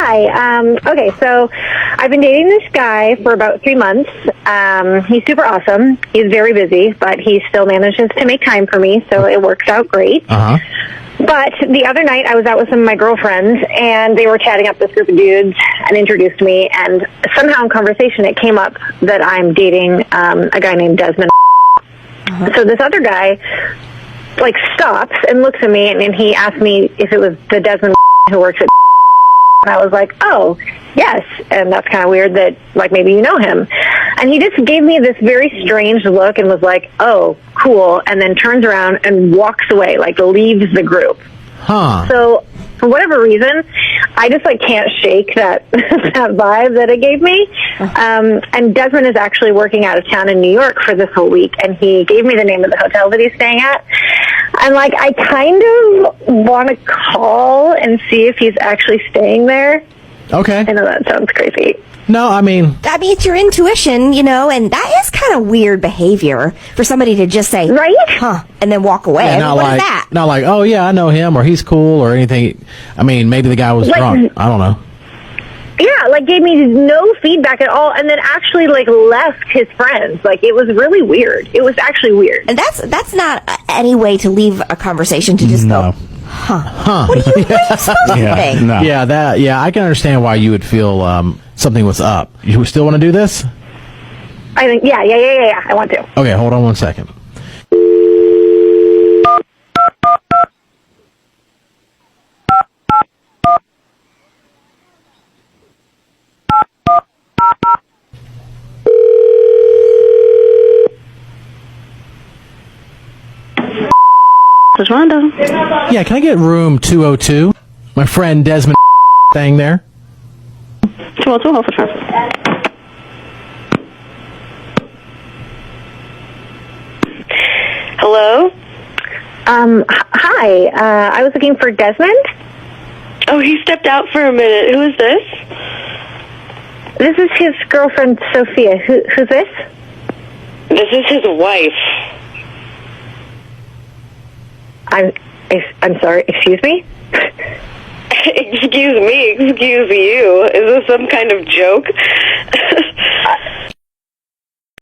Hi. Okay, so I've been dating this guy for about 3 months. He's super awesome. He's very busy, but he still manages to make time for me, so it works out great. But the other night, I was out with some of my girlfriends, and they were chatting up this group of dudes and introduced me, and somehow in conversation, it came up that I'm dating a guy named Desmond. So this other guy, stops and looks at me, and he asked me if it was the Desmond who works at. And I was like, oh, yes. And that's kind of weird that, maybe you know him. And he just gave me this very strange look and was like, oh, cool. And then turns around and walks away, leaves the group. So for whatever reason, I just, can't shake that, that vibe that it gave me. And Desmond is actually working out of town in New York for this whole week. And he gave me the name of the hotel that he's staying at. And, I kind of want to call and see if he's actually staying there. Okay. I know that sounds crazy. No, I mean, it's your intuition, and that is kind of weird behavior for somebody to just say, right? And then walk away. Yeah, What is that? Not oh, yeah, I know him, or he's cool, or anything. I mean, maybe the guy was drunk. I don't know. Yeah, gave me no feedback at all, and then actually, left his friends. It was really weird. It was actually weird. And that's not any way to leave a conversation to just go, What are you supposed to think? No. Yeah, I can understand why you would feel something was up. You still want to do this? I think, yeah, I want to. Okay, hold on 1 second. This is Rhonda. Yeah, can I get room 202? My friend Desmond staying there. 202, hold for transfer. Hello? Hi. I was looking for Desmond. Oh, he stepped out for a minute. Who is this? This is his girlfriend, Sophia. Who's this? This is his wife. I'm sorry. Excuse me? Excuse me, excuse you. Is this some kind of joke?